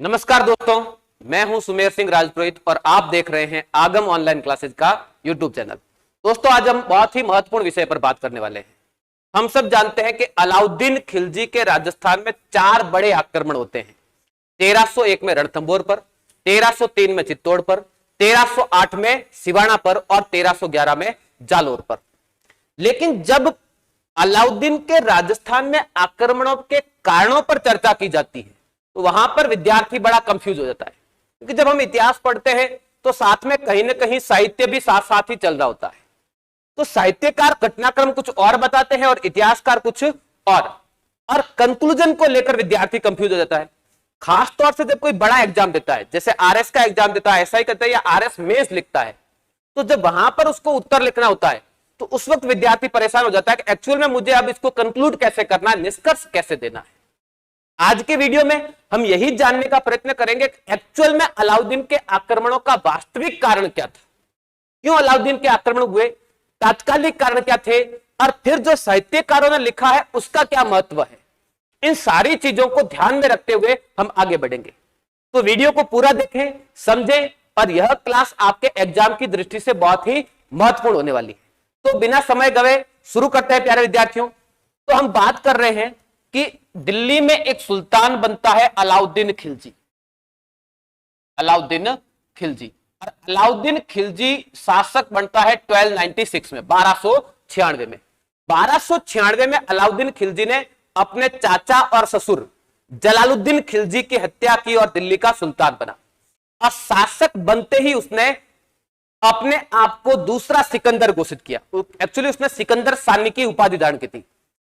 नमस्कार दोस्तों, मैं हूं सुमेर सिंह राजपुरोहित और आप देख रहे हैं आगम ऑनलाइन क्लासेस का यूट्यूब चैनल। दोस्तों, आज हम बहुत ही महत्वपूर्ण विषय पर बात करने वाले हैं। हम सब जानते हैं कि अलाउद्दीन खिलजी के राजस्थान में 4 बड़े आक्रमण होते हैं। 1301 में रणथंभौर पर, 1303 में चित्तौड़ पर, 1308 में सिवाना पर और 1311 में जालोर पर। लेकिन जब अलाउद्दीन के राजस्थान में आक्रमणों के कारणों पर चर्चा की जाती है तो वहां पर विद्यार्थी बड़ा कंफ्यूज हो जाता है, क्योंकि जब हम इतिहास पढ़ते हैं तो साथ में कहीं ना कहीं साहित्य भी साथ साथ ही चल रहा होता है। तो साहित्यकार घटनाक्रम कुछ और बताते हैं और इतिहासकार कुछ और कंक्लूजन को लेकर विद्यार्थी कंफ्यूज हो जाता है। खास तौर से जब कोई बड़ा एग्जाम देता है, जैसे आरएस का एग्जाम देता है, एसआई करता है या आरएस मेंस लिखता है, तो जब वहां पर उसको उत्तर लिखना होता है तो उस वक्त विद्यार्थी परेशान हो जाता है कि एक्चुअल में मुझे अब इसको कंक्लूड कैसे करना है, निष्कर्ष कैसे देना है। आज के वीडियो में हम यही जानने का प्रयत्न करेंगे कि एक्चुअल में अलाउद्दीन के आक्रमणों का वास्तविक कारण क्या था, क्यों अलाउद्दीन के आक्रमण हुए, तात्कालिक कारण क्या थे और फिर जो साहित्यकारों ने लिखा है उसका क्या महत्व है। इन सारी चीजों को ध्यान में रखते हुए हम आगे बढ़ेंगे। तो वीडियो को पूरा देखें, समझें और यह क्लास आपके एग्जाम की दृष्टि से बहुत ही महत्वपूर्ण होने वाली है। तो बिना समय गवे शुरू करते हैं प्यारे विद्यार्थियों। तो हम बात कर रहे हैं कि दिल्ली में एक सुल्तान बनता है अलाउद्दीन खिलजी। अलाउद्दीन खिलजी और अलाउद्दीन खिलजी शासक बनता है 1296 में, 1296 में। 1296 में अलाउद्दीन खिलजी ने अपने चाचा और ससुर जलालुद्दीन खिलजी की हत्या की और दिल्ली का सुल्तान बना। और शासक बनते ही उसने अपने आप को दूसरा सिकंदर घोषित किया। एक्चुअली उसने सिकंदर सानी की उपाधि धारण की थी।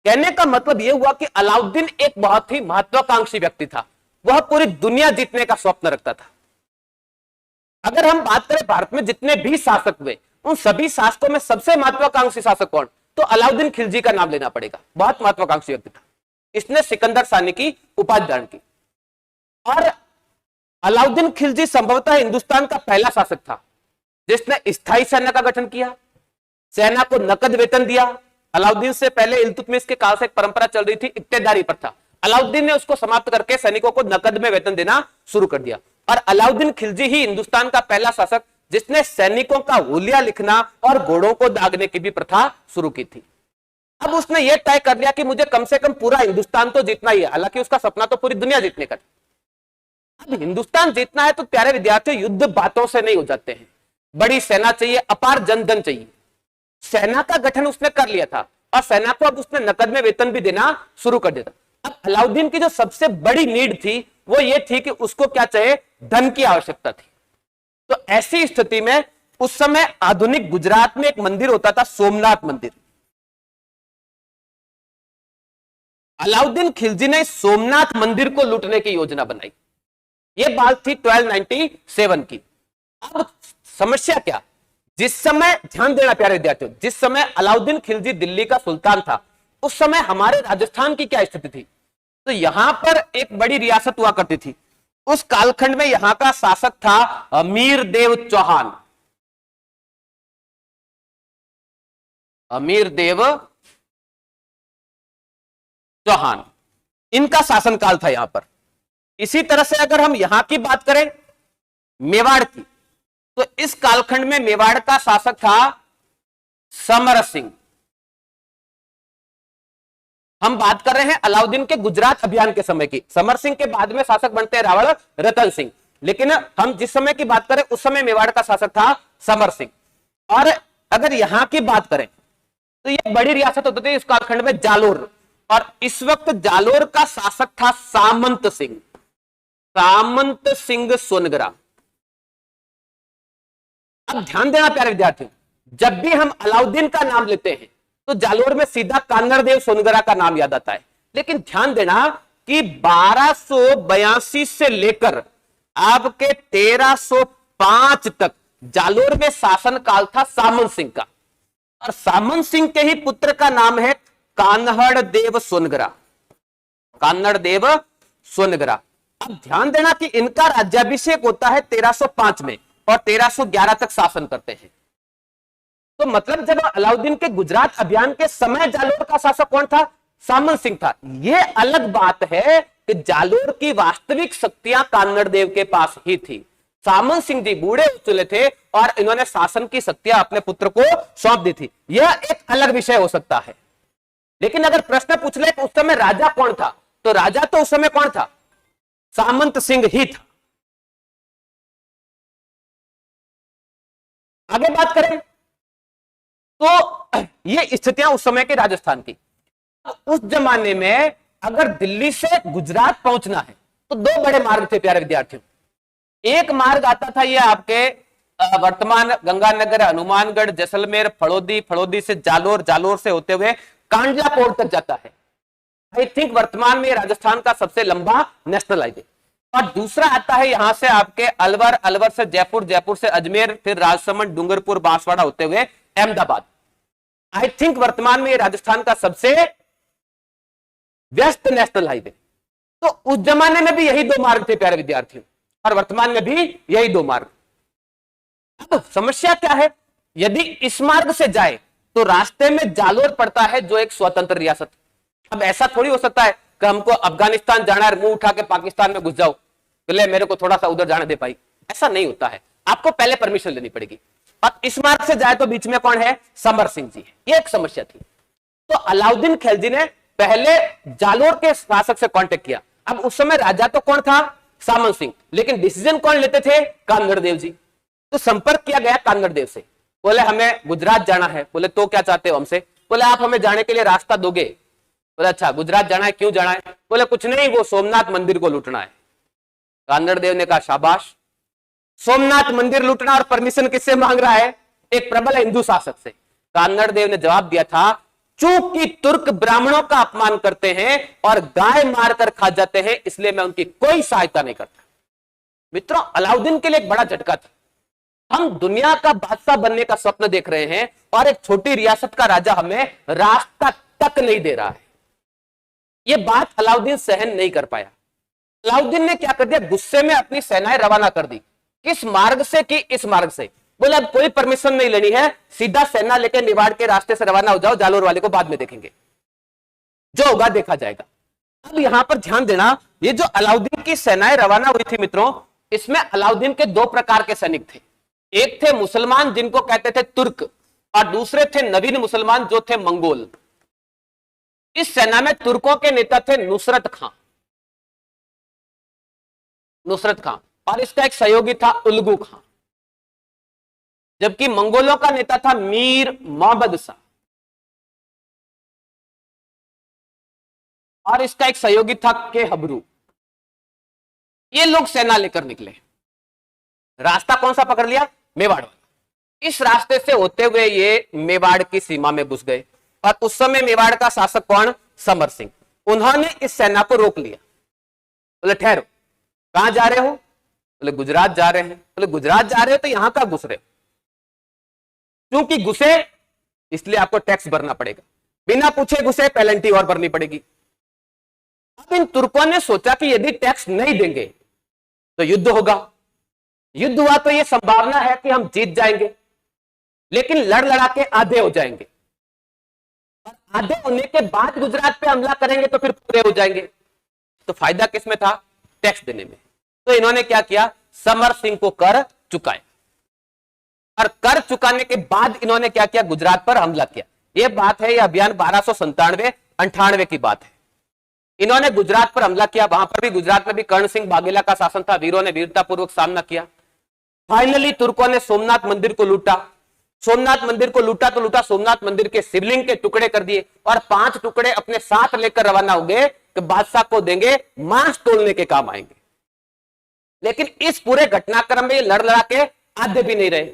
कहने का मतलब यह हुआ कि अलाउद्दीन एक बहुत ही महत्वाकांक्षी व्यक्ति था। वह पूरी दुनिया जीतने का स्वप्न रखता था। अगर हम बात करें भारत में जितने भी शासक हुए उन सभी शासकों में सबसे महत्वाकांक्षी शासक कौन, तो अलाउद्दीन खिलजी का नाम लेना पड़ेगा। बहुत महत्वाकांक्षी व्यक्ति था। इसने सिकंदर सानी की उपाधि धारण की और अलाउद्दीन खिलजी संभवतः हिंदुस्तान का पहला शासक था जिसने स्थायी सेना का गठन किया, सेना को नकद वेतन दिया। अलाउद्दीन से पहले इल्तुतमिश के काल से एक परंपरा चल रही थी, इक्तेदारी प्रथा। अलाउद्दीन ने उसको समाप्त करके सैनिकों को नकद में वेतन देना शुरू कर दिया। और अलाउद्दीन खिलजी ही हिंदुस्तान का पहला शासक जिसने सैनिकों का हुलिया लिखना और घोड़ों को दागने की भी प्रथा शुरू की थी। अब उसने यह तय कर लिया कि मुझे कम से कम पूरा हिंदुस्तान तो जीतना ही है। हालांकि उसका सपना तो पूरी दुनिया जीतने का था। अब हिंदुस्तान जीतना है तो प्यारे विद्यार्थियों, युद्ध बातों से नहीं हो जाते हैं। बड़ी सेना चाहिए, अपार जनधन चाहिए। सेना का गठन उसने कर लिया था और सेना को अब उसने नकद में वेतन भी देना शुरू कर दिया था। अब अलाउद्दीन की जो सबसे बड़ी नीड थी वो ये थी कि उसको क्या चाहिए, धन की आवश्यकता थी। तो ऐसी स्थिति में उस समय आधुनिक गुजरात में एक मंदिर होता था, सोमनाथ मंदिर। अलाउद्दीन खिलजी ने सोमनाथ मंदिर को लूटने की योजना बनाई। यह बात थी 1297 की। अब समस्या क्या, जिस समय, ध्यान देना प्यारे विद्यार्थियों, जिस समय अलाउद्दीन खिलजी दिल्ली का सुल्तान था उस समय हमारे राजस्थान की क्या स्थिति थी। तो यहां पर एक बड़ी रियासत हुआ करती थी। उस कालखंड में यहां का शासक था अमीर देव चौहान। अमीर देव चौहान, इनका शासनकाल था यहां पर। इसी तरह से अगर हम यहां की बात करें मेवाड़ की, तो इस कालखंड में मेवाड़ का शासक था समर सिंह। हम बात कर रहे हैं अलाउद्दीन के गुजरात अभियान के समय की। समर सिंह के बाद में शासक बनते हैं रावण रतन सिंह, लेकिन हम जिस समय की बात करें उस समय मेवाड़ का शासक था समर सिंह। और अगर यहां की बात करें तो यह बड़ी रियासत होती थी इस कालखंड में, जालोर। और इस वक्त जालोर का शासक था सामंत सिंह, सामंत सिंह सोनगरा। अब ध्यान देना प्यारे विद्यार्थियों, जब भी हम अलाउद्दीन का नाम लेते हैं तो जालोर में सीधा कान्नड़देव सोनगरा का नाम याद आता है। लेकिन ध्यान देना कि 1282 से लेकर आपके 1305 तक जालोर में शासन काल था सामंत सिंह का। और सामंत सिंह के ही पुत्र का नाम है कान्हड़ देव सोनगरा, कान्हड़ देव सोनगरा। अब ध्यान देना कि इनका राज्याभिषेक होता है 1305 में और 1311 तक शासन करते हैं। तो मतलब जब अलाउद्दीन के गुजरात अभियान के समय जालोर का शासक कौन था, सामंत सिंह था। यह अलग बात है कि जालोर की वास्तविक शक्तियां कान्गड़ देव के पास ही थी। सामंत सिंह जी बूढ़े हो चुके थे और इन्होंने शासन की शक्तियां अपने पुत्र को सौंप दी थी। यह एक अलग विषय हो सकता है। लेकिन अगर प्रश्न पूछ ले कि उस समय राजा कौन था, तो राजा तो उस समय कौन था? सामंत सिंह ही था। आगे बात करें तो ये स्थितियां उस समय के राजस्थान की। उस जमाने में अगर दिल्ली से गुजरात पहुंचना है तो दो बड़े मार्ग थे प्यारे विद्यार्थियों। एक मार्ग आता था ये आपके वर्तमान गंगानगर, हनुमानगढ़, जैसलमेर, फड़ौदी, फड़ौदी से जालोर, जालोर से होते हुए कांडला पोर्ट तक जाता है। आई थिंक वर्तमान में राजस्थान का सबसे लंबा नेशनल हाईवे। और दूसरा आता है यहां से आपके अलवर, अलवर से जयपुर, जयपुर से अजमेर, फिर राजसमंद, डूंगरपुर, बांसवाड़ा होते हुए अहमदाबाद। आई थिंक वर्तमान में राजस्थान का सबसे व्यस्त नेशनल हाईवे। तो उस जमाने में भी यही दो मार्ग थे प्यारे विद्यार्थियों, और वर्तमान में भी यही दो मार्ग। अब समस्या क्या है? यदि इस मार्ग से जाए तो रास्ते में जालोर पड़ता है जो एक स्वतंत्र रियासत। अब ऐसा थोड़ी हो सकता है कि हमको अफगानिस्तान जाना है, मुंह उठा के पाकिस्तान में घुस जाओ, बोले मेरे को थोड़ा सा उधर जाने दे पाई। ऐसा नहीं होता है, आपको पहले परमिशन लेनी पड़ेगी। अब इस मार्ग से जाए तो बीच में कौन है? समर सिंह जी। ये एक समस्या थी। तो अलाउद्दीन खिलजी ने पहले जालोर के शासक से कांटेक्ट किया। अब उस समय राजा तो कौन था? सामंत सिंह। लेकिन डिसीजन कौन लेते थे? कानगड़ देव जी। तो संपर्क किया गया कानगड़ देव से। बोले हमें गुजरात जाना है। बोले तो क्या चाहते हो हमसे? बोले आप हमें जाने के लिए रास्ता दोगे। बोले अच्छा गुजरात जाना है, क्यों जाना है? बोले कुछ नहीं, वो सोमनाथ मंदिर को लूटना है। कानगड़ देव ने कहा शाबाश, सोमनाथ मंदिर लूटना और परमिशन किससे मांग रहा है? एक प्रबल हिंदू शासक से। कानगड़ देव ने जवाब दिया था चूंकि तुर्क ब्राह्मणों का अपमान करते हैं और गाय मारकर खा जाते हैं, इसलिए मैं उनकी कोई सहायता नहीं करता। मित्रों, अलाउद्दीन के लिए एक बड़ा झटका था। हम दुनिया का बादशाह बनने का स्वप्न देख रहे हैं और एक छोटी रियासत का राजा हमें रास्ता तक नहीं दे रहा है। यह बात अलाउद्दीन सहन नहीं कर पाया। अलाउद्दीन ने क्या कर दिया? गुस्से में अपनी सेनाएं रवाना कर दी। किस मार्ग से? कि इस मार्ग से। बोले अब कोई परमिशन नहीं लेनी है, सीधा सेना लेकर निवाड़ के रास्ते से रवाना हो जाओ, जालोर वाले को बाद में देखेंगे, जो होगा देखा जाएगा। अब यहां पर ध्यान देना, ये जो अलाउद्दीन की सेनाएं रवाना हुई थी मित्रों, इसमें अलाउद्दीन के दो प्रकार के सैनिक थे। एक थे मुसलमान जिनको कहते थे तुर्क, और दूसरे थे नवीन मुसलमान जो थे मंगोल। इस सेना में तुर्कों के नेता थे नुसरत खां, नुसरत खां, और इसका एक सहयोगी था उल्गू खां। जबकि मंगोलों का नेता था मीर मोहम्मद शाह, और इसका एक सहयोगी था के हबरू। ये लोग सेना लेकर निकले। रास्ता कौन सा पकड़ लिया? मेवाड़ वाला। इस रास्ते से होते हुए ये मेवाड़ की सीमा में घुस गए। और उस समय मेवाड़ का शासक कौन? समर सिंह। उन्होंने इस सेना को रोक लिया। बोले ठहरो, कहां जा रहे हो? बोले गुजरात जा रहे हैं। बोले गुजरात जा रहे हो तो यहां कहां घुस रहे हो? क्योंकि घुसे इसलिए आपको टैक्स भरना पड़ेगा, बिना पूछे घुसे पेनल्टी और भरनी पड़ेगी। अब इन तुर्कों ने सोचा कि यदि टैक्स नहीं देंगे तो युद्ध होगा। युद्ध हुआ तो यह संभावना है कि हम जीत जाएंगे, लेकिन लड़ लड़ा के आधे हो जाएंगे, और आधे होने के बाद गुजरात पे हमला करेंगे तो फिर पूरे हो जाएंगे। तो फायदा किसमें था? टैक्स देने में। तो इन्होंने क्या किया? समर सिंह को कर चुकाया, और कर चुकाने के बाद इन्होंने क्या किया? गुजरात पर हमला किया। यह बात है, यह अभियान 1297-98 की बात है। इन्होंने गुजरात पर हमला किया। वहां पर भी, गुजरात में भी कर्ण सिंह बाघेला का शासन था। वीरों ने वीरतापूर्वक सामना किया। फाइनली तुर्कों ने सोमनाथ मंदिर को लूटा। सोमनाथ मंदिर को लूटा तो लूटा, सोमनाथ मंदिर के शिवलिंग के टुकड़े कर दिए, और 5 टुकड़े अपने साथ लेकर रवाना हो गए कि बादशाह को देंगे, मांस तोड़ने के काम आएंगे। लेकिन इस पूरे घटनाक्रम में लड़ लड़ा के आधे भी नहीं रहे।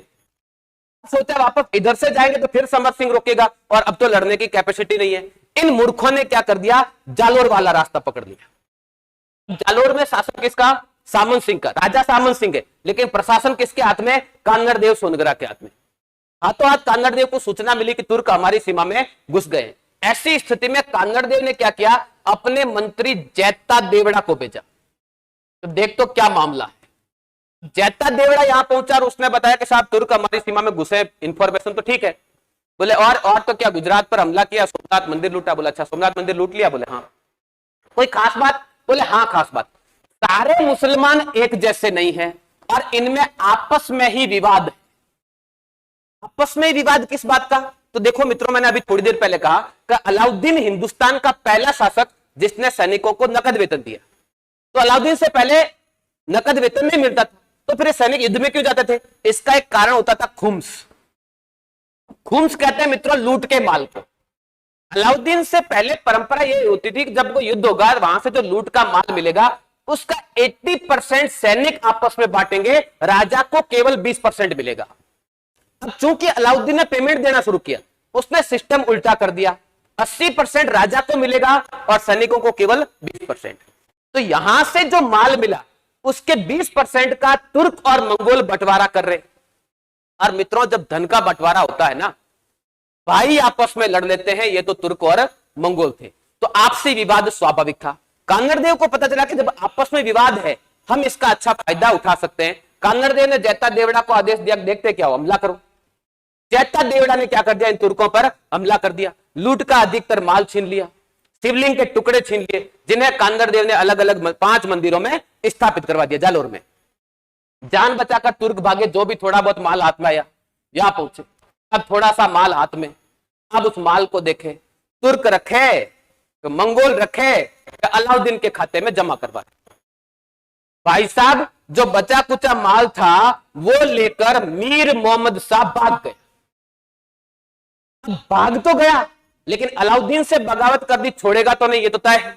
सोचा वापस इधर से जाएंगे तो फिर समर सिंह रोकेगा, और अब तो लड़ने की कैपेसिटी नहीं है। इन मूर्खों ने क्या कर दिया? जालोर वाला रास्ता पकड़ लिया। जालोर में शासन किसका? सामंत सिंह का। राजा सामंत सिंह है, लेकिन प्रशासन किसके हाथ में? कानगड़ देव सोनगरा के हाथ में। हाथों हाथ कानगड़ देव को सूचना मिली कि तुर्क हमारी सीमा में घुस गए। ऐसी स्थिति में कानगड़ देव ने क्या किया? अपने मंत्री जैता देवड़ा को भेजा। तो देख तो क्या मामला है। जैता देवड़ा यहां पहुंचा और उसने बताया कि साहब तुर्क हमारी सीमा में घुसे, इंफॉर्मेशन तो ठीक है, बोले और तो क्या, गुजरात पर हमला किया, सोमनाथ मंदिर लूटा। बोला अच्छा सोमनाथ मंदिर लूट लिया। बोले हाँ। कोई खास बात? बोले हाँ खास बात, सारे मुसलमान एक जैसे नहीं है और इनमें आपस में ही विवाद है। आपस में ही विवाद किस बात का? तो देखो मित्रों, मैंने अभी थोड़ी देर पहले कहा कि अलाउद्दीन हिंदुस्तान का पहला शासक जिसने सैनिकों को नकद वेतन दिया। तो अलाउद्दीन से पहले नकद वेतन नहीं मिलता था, तो फिर सैनिक युद्ध में क्यों जाते थे? इसका एक कारण होता था खुम्स। खुम्स कहते हैं मित्रों लूट के माल को। अलाउद्दीन से पहले परंपरा ये होती थी कि जब वो युद्ध होगा वहां से जो लूट का माल मिलेगा उसका 80% सैनिक आपस में बांटेंगे, राजा को केवल 20% मिलेगा। अब चूंकि अलाउद्दीन ने पेमेंट देना शुरू किया, उसने सिस्टम उल्टा कर दिया, 80% राजा को मिलेगा और सैनिकों को केवल 20%। तो यहां से जो माल मिला उसके 20% का तुर्क और मंगोल बंटवारा कर रहे। और मित्रों जब धन का बंटवारा होता है ना, भाई आपस में लड़ लेते हैं, ये तो तुर्क और मंगोल थे, तो आपसी विवाद स्वाभाविक था। कांगड़देव को पता चला कि जब आपस में विवाद है हम इसका अच्छा फायदा उठा सकते हैं। कांगड़देव ने जैता देवड़ा को आदेश दिया, देखते क्या हो, हमला करो। जैता देवड़ा ने क्या कर दिया, इन तुर्कों पर हमला कर दिया, लूट का अधिकतर माल छीन लिया, शिवलिंग के टुकड़े छीन लिए, जिन्हें कांगड़देव ने अलग अलग 5 मंदिरों में स्थापित करवा दिया जालोर में। जान बचाकर तुर्क भागे, जो भी थोड़ा बहुत माल हाथ में आया यहां पहुंचे। अब थोड़ा सा माल हाथ में, अब उस माल को देखे, तुर्क रखे तो मंगोल रखे तो अलाउद्दीन के खाते में जमा करवा। भाई साहब जो बचा कुचा माल था वो लेकर मीर मोहम्मद शाह भाग गए। भाग तो गया लेकिन अलाउद्दीन से बगावत कर दी, छोड़ेगा तो नहीं, ये तो तय है।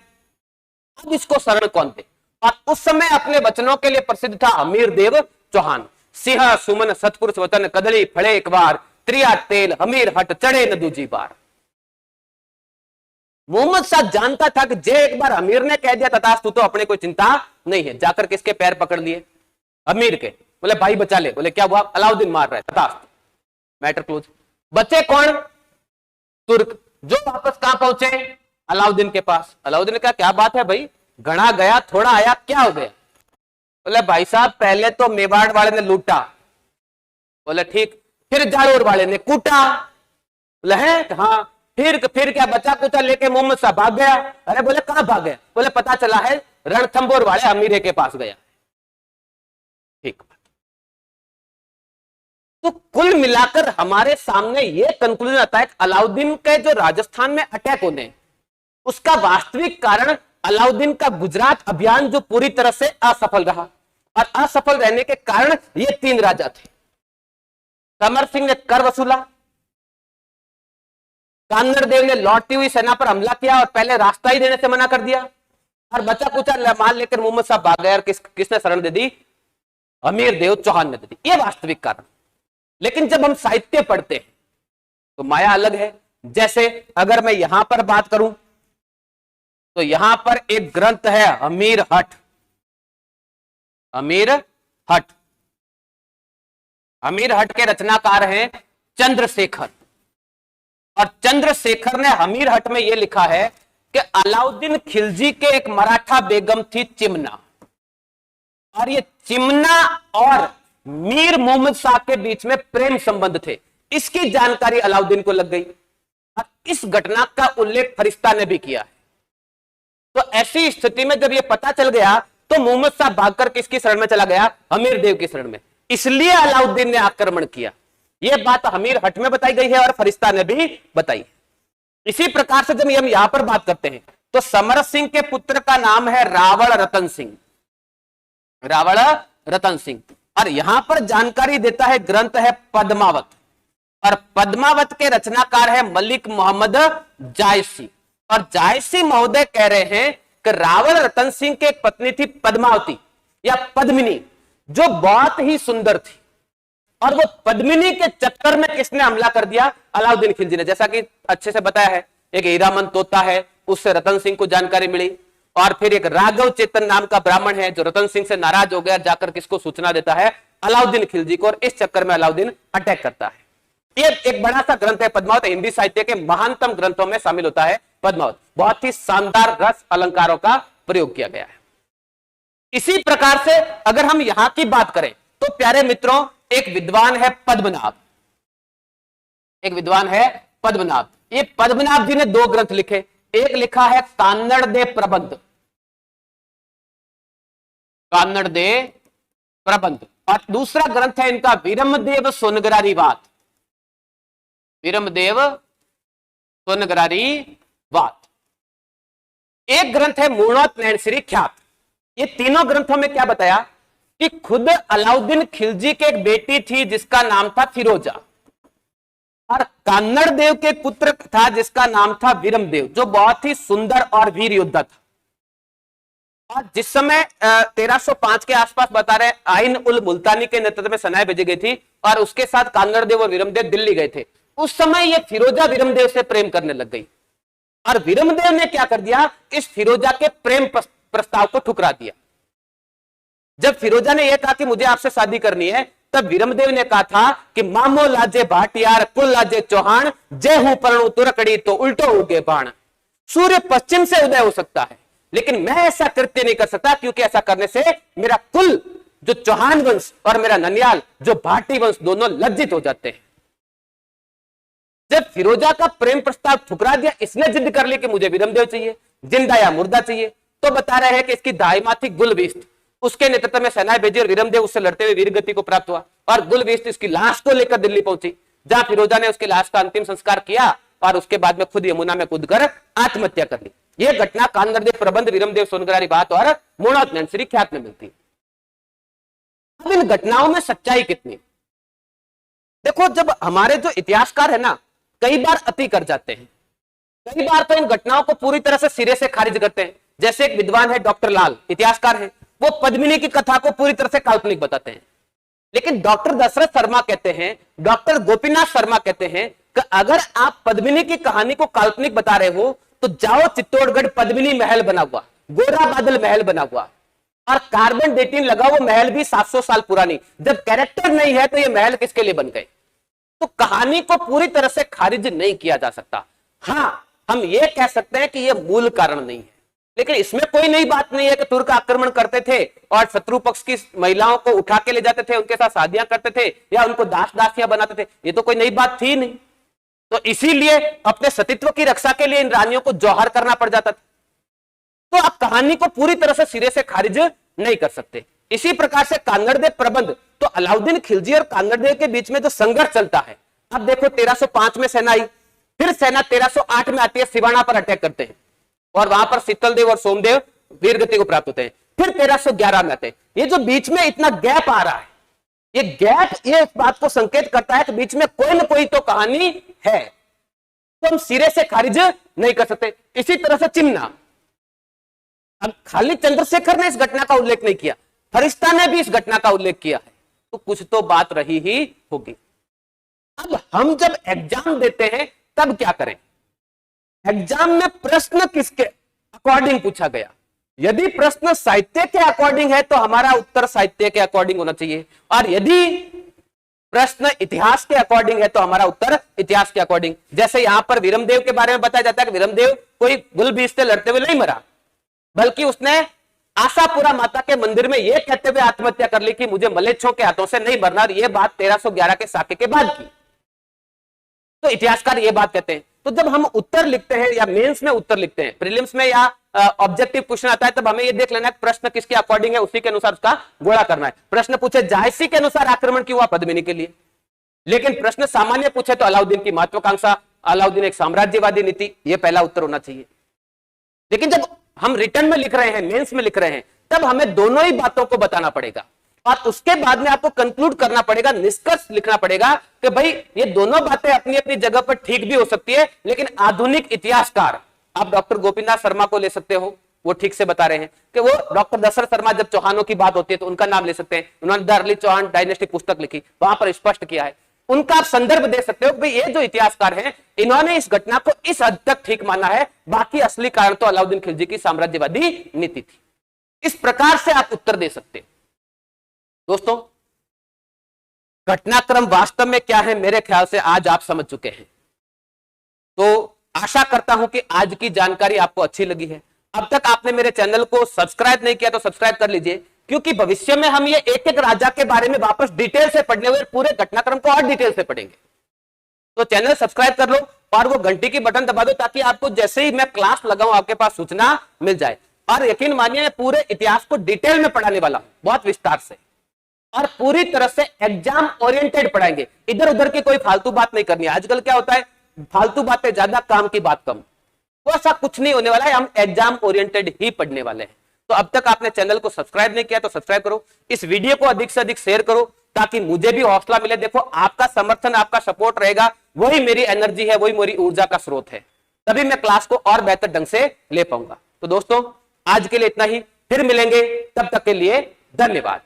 अब इसको शरण कौन दे? और उस समय अपने वचनों के लिए प्रसिद्ध था हमीर देव चौहान। सिंह सुमन सतपुरुष वचन कदली फड़े एक बार, त्रिया तेल हमीर हट चढ़े न दूजी बार। मोहम्मद शाह जानता था कि जे एक बार अमीर ने कह दिया तथास्तु, तो अपने कोई चिंता नहीं है। जाकर किसके पैर पकड़ लिए? अमीर के। बोले भाई बचा ले। बोले क्या हुआ? अलाउद्दीन मार रहा है, तथास्तु, मैटर क्लोज। बचे कौन? तुर्क, जो वापस कहां पहुंचे? अलाउद्दीन के पास। अलाउद्दीन ने कहा क्या बात है भाई, घना गया थोड़ा आया, क्या हो गया? बोले भाई साहब पहले तो मेवाड़ वाले ने लूटा। बोले ठीक, फिर जालोर वाले ने कूटा। बोले है हाँ, फिर क्या बचा कुचा लेके मोहम्मद शाह भाग गया। अरे बोले कहां भाग गया? बोले पता चला है रणथंबोर वाले अमीरे के पास गया। ठीक, तो कुल मिलाकर हमारे सामने यह कंक्लूजन आता है कि अलाउद्दीन के जो राजस्थान में अटैक होने उसका वास्तविक कारण अलाउद्दीन का गुजरात अभियान जो पूरी तरह से असफल रहा। और असफल रहने के कारण ये 3 राजा थे। समर सिंह ने कर वसूला, कांगड़देव ने लौटती हुई सेना पर हमला किया और पहले रास्ता ही देने से मना कर दिया, और बचा कुचा माल लेकर मोहम्मद शाह भाग गया। और किसने शरण दे दी? अमीर देव चौहान ने दे दी। ये वास्तविक कारण। लेकिन जब हम साहित्य पढ़ते हैं तो माया अलग है। जैसे अगर मैं यहां पर बात करूं तो यहां पर एक ग्रंथ है अमीर हट। अमीर हट, अमीर हट के रचनाकार हैं चंद्रशेखर। और चंद्रशेखर ने अमीर हट में यह लिखा है कि अलाउद्दीन खिलजी के एक मराठा बेगम थी चिमना, और ये चिमना और मीर मोहम्मद शाह के बीच में प्रेम संबंध थे। इसकी जानकारी अलाउद्दीन को लग गई और इस घटना का उल्लेख फरिश्ता ने भी किया है। तो ऐसी स्थिति में जब यह पता चल गया तो मोहम्मद शाह भागकर किसकी शरण में चला गया? अमीर देव की शरण में। इसलिए अलाउद्दीन ने आक्रमण किया। यह बात अमीर हट में बताई गई है और फरिश्ता ने भी बताई। इसी प्रकार से जब हम यहां पर बात करते हैं तो समर सिंह के पुत्र का नाम है रावण रतन सिंह। रावण रतन सिंह। और यहां पर जानकारी देता है ग्रंथ है पद्मावत, और पद्मावत के रचनाकार है मलिक मोहम्मद जायसी। और जायसी महोदय कह रहे हैं कि रावण रतन सिंह की एक पत्नी थी पद्मावती या पद्मिनी, जो बहुत ही सुंदर थी। और वो पद्मिनी के चक्कर में किसने हमला कर दिया? अलाउद्दीन खिलजी ने। जैसा कि अच्छे से बताया है, एक हीरामन तोता है, उससे रतन सिंह को जानकारी मिली। और फिर एक राघव चेतन नाम का ब्राह्मण है जो रतन सिंह से नाराज हो गया, जाकर किसको सूचना देता है? अलाउद्दीन खिलजी को। और इस चक्कर में अलाउद्दीन अटैक करता है। ये एक बड़ा सा ग्रंथ है पद्मावत, हिंदी साहित्य के महानतम ग्रंथों में शामिल होता है पद्मावत। बहुत ही शानदार रस अलंकारों का प्रयोग किया गया है। इसी प्रकार से अगर हम यहां की बात करें तो प्यारे मित्रों, एक विद्वान है पद्मनाभ। एक विद्वान है पद्मनाभ। ये पद्मनाभ जी ने 2 ग्रंथ लिखे, एक लिखा है कान्नड़ दे प्रबंध, कान्नड़ दे प्रबंध, और दूसरा ग्रंथ है इनका वीरमदेव सोनगरारी वात, वीरमदेव सोनगरारी वात। एक ग्रंथ है मूर्णोत नैनश्री ख्यात। ये तीनों ग्रंथों में क्या बताया कि खुद अलाउद्दीन खिलजी के एक बेटी थी जिसका नाम था फिरोजा, और कान्नड़ देव के पुत्र था जिसका नाम था वीरमदेव, जो बहुत ही सुंदर और वीर योद्धा था। और जिस समय 1305 के आसपास बता रहे आइन उल मुल्तानी के नेतृत्व में सेनाएं भेजी गई थी और उसके साथ कान्नड़ देव और वीरमदेव दिल्ली गए थे, उस समय ये फिरोजा वीरमदेव से प्रेम करने लग गई, और वीरमदेव ने क्या कर दिया, इस फिरोजा के प्रेम प्रस्ताव को ठुकरा दिया। जब फिरोजा ने यह कहा कि मुझे आपसे शादी करनी है, तब वीरमदेव ने कहा था कि मामो लाजे भाटियार कुल लाजे चौहान, जय हूं परणु तुरकड़ी तो उल्टो उगे बाण। सूर्य पश्चिम से उदय हो सकता है, लेकिन मैं ऐसा कृत्य नहीं कर सकता, क्योंकि ऐसा करने से मेरा कुल जो चौहान वंश और मेरा ननियाल जो भाटी वंश दोनों लज्जित हो जाते हैं। जब फिरोजा का प्रेम प्रस्ताव ठुकरा दिया, इसने जिद कर ली कि मुझे वीरमदेव चाहिए, जिंदा या मुर्दा चाहिए, तो बता रहे हैं कि इसकी दाईमा थी गुलबिस्त, उसके नेतृत्व में सेनाएं भेजी और वीरमदेव उससे लड़ते हुए वीरगति को प्राप्त हुआ, और गुलबिस्त इसकी लाश को लेकर दिल्ली पहुंची, जहां फिरोजा ने उसकी लाश का अंतिम संस्कार किया और उसके बाद में खुद यमुना में कूदकर आत्महत्या कर ली। यह घटना कान्नड़ देव प्रबंध, वीरमदेव सोनगरारी बात और मूर्णोत नैनश्री ख्यात में मिलती है। अब इन घटनाओं में सच्चाई कितनी? देखो, जब हमारे जो इतिहासकार है ना, कई बार अति कर जाते हैं, कई बार तो इन घटनाओं को पूरी तरह से सिरे से खारिज करते हैं। जैसे एक विद्वान है डॉक्टर लाल, इतिहासकार है, वो पद्मिनी की कथा को पूरी तरह से काल्पनिक बताते हैं। लेकिन डॉक्टर दशरथ शर्मा कहते हैं, डॉक्टर गोपीनाथ शर्मा कहते हैं कि अगर आप पद्मिनी की कहानी को काल्पनिक बता रहे हो तो जाओ चित्तौड़गढ़ पद्मिनी महल बना हुआ, गोरा बादल महल बना हुआ, और कार्बन डेटिंग लगा, वो महल भी 700 साल पुरानी। जब कैरेक्टर नहीं है तो ये महल किसके लिए बन गए? तो कहानी को पूरी तरह से खारिज नहीं किया जा सकता। हां, हम ये कह सकते हैं कि ये मूल कारण नहीं है, लेकिन इसमें कोई नई बात नहीं है कि तुर्क आक्रमण करते थे और शत्रु पक्ष की महिलाओं को उठा के ले जाते थे, उनके साथ शादियां करते थे या उनको दास दासियां बनाते थे। ये तो कोई नई बात थी नहीं। तो इसीलिए अपने सतीत्व की रक्षा के लिए इन रानियों को जौहर करना पड़ जाता था। तो आप कहानी को पूरी तरह से सिरे से खारिज नहीं कर सकते। इसी प्रकार से कान्नड़ देव प्रबंध, तो अलाउद्दीन खिलजी और कान्नड़ देव के बीच में जो संघर्ष चलता है, अब देखो 1305 में सेना आई, फिर सेना 1308 में आती है, सिवाना पर अटैक करते हैं और वहां पर शीतल देव और सोमदेव वीरगति को प्राप्त होते हैं। फिर 1311 में आते हैं। ये जो बीच में इतना गैप आ रहा है, ये गैप ये इस बात को संकेत करता है कि बीच में कोई ना कोई तो कहानी है, तो हम सिरे से खारिज नहीं कर सकते। इसी तरह से चिमना, अब खाली चंद्रशेखर ने इस घटना का उल्लेख नहीं किया, फरिश्ता ने भी इस घटना का उल्लेख किया है, तो कुछ तो बात रही ही होगी। अब हम जब एग्जाम देते हैं तब क्या करें? एग्जाम में प्रश्न किसके अकॉर्डिंग पूछा गया? यदि प्रश्न साहित्य के अकॉर्डिंग है तो हमारा उत्तर साहित्य के अकॉर्डिंग होना चाहिए, और यदि प्रश्न इतिहास के अकॉर्डिंग है तो हमारा उत्तर इतिहास के अकॉर्डिंग। जैसे यहां पर वीरमदेव के बारे में बताया जाता है कि वीरमदेव कोई गुलबीज से लड़ते हुए नहीं मरा, बल्कि उसने आशापुरा माता के मंदिर में यह कहते हुए आत्महत्या कर ली कि मुझे मलेच्छों के हाथों से नहीं मरना, और यह बात 1311 के साके के बाद की। तो इतिहासकार यह बात कहते हैं। तो जब हम उत्तर लिखते हैं या मेंस में उत्तर लिखते हैं, प्रीलिम्स में या ऑब्जेक्टिव क्वेश्चन आता है, तब हमें यह देख लेना है प्रश्न किसके अकॉर्डिंग है, उसी के अनुसार उसका गोला करना है। प्रश्न पूछे जायसी के अनुसार आक्रमण क्यों हुआ? पद्मिनी के लिए। लेकिन प्रश्न सामान्य पूछे तो अलाउद्दीन की महत्वाकांक्षा, अलाउद्दीन एक साम्राज्यवादी नीति, यह पहला उत्तर होना चाहिए। लेकिन जब हम रिटर्न में लिख रहे हैं, मेंस में लिख रहे हैं, तब हमें दोनों ही बातों को बताना पड़ेगा, और उसके बाद में आपको कंक्लूड करना पड़ेगा, निष्कर्ष लिखना पड़ेगा कि भाई ये दोनों बातें अपनी अपनी जगह पर ठीक भी हो सकती है, लेकिन आधुनिक इतिहासकार, आप डॉक्टर गोपीनाथ शर्मा को ले सकते हो, वो ठीक से बता रहे हैं कि वो डॉक्टर दशरथ शर्मा, जब चौहानों की बात होती है तो उनका नाम ले सकते हैं, उन्होंने द अर्ली चौहान डायनेस्टी पुस्तक लिखी, वहां पर स्पष्ट किया है, उनका आप संदर्भ दे सकते हो। भाई ये जो इतिहासकार हैं, इन्होंने इस घटना को इस हद तक ठीक माना है, बाकी असली कारण तो अलाउद्दीन खिलजी की साम्राज्यवादी नीति थी। इस प्रकार से आप उत्तर दे सकते हैं। दोस्तों, घटनाक्रम वास्तव में क्या है, मेरे ख्याल से आज आप समझ चुके हैं। तो आशा करता हूं कि आज की जानकारी आपको अच्छी लगी है। अब तक आपने मेरे चैनल को सब्सक्राइब नहीं किया तो सब्सक्राइब कर लीजिए, क्योंकि भविष्य में हम ये एक एक राजा के बारे में वापस डिटेल से पढ़ने हुए पूरे घटनाक्रम को और डिटेल से पढ़ेंगे। तो चैनल सब्सक्राइब कर लो और वो घंटी की बटन दबा दो, ताकि आपको जैसे ही मैं क्लास लगाऊं आपके पास सूचना मिल जाए। और यकीन मानिए मैं पूरे इतिहास को डिटेल में पढ़ाने वाला हूं, बहुत विस्तार से, और पूरी तरह से एग्जाम ओरिएंटेड पढ़ाएंगे। इधर उधर की कोई फालतू बात नहीं करनी है। आजकल क्या होता है, फालतू बातें ज्यादा, काम की बात कम। वो ऐसा कुछ नहीं होने वाला है, हम एग्जाम ओरिएंटेड ही पढ़ने वाले हैं। तो अब तक आपने चैनल को सब्सक्राइब नहीं किया तो सब्सक्राइब करो, इस वीडियो को अधिक से अधिक शेयर करो, ताकि मुझे भी हौसला मिले। देखो, आपका समर्थन, आपका सपोर्ट रहेगा, वही मेरी एनर्जी है, वही मेरी ऊर्जा का स्रोत है, तभी मैं क्लास को और बेहतर ढंग से ले पाऊंगा। तो दोस्तों, आज के लिए इतना ही, फिर मिलेंगे, तब तक के लिए धन्यवाद।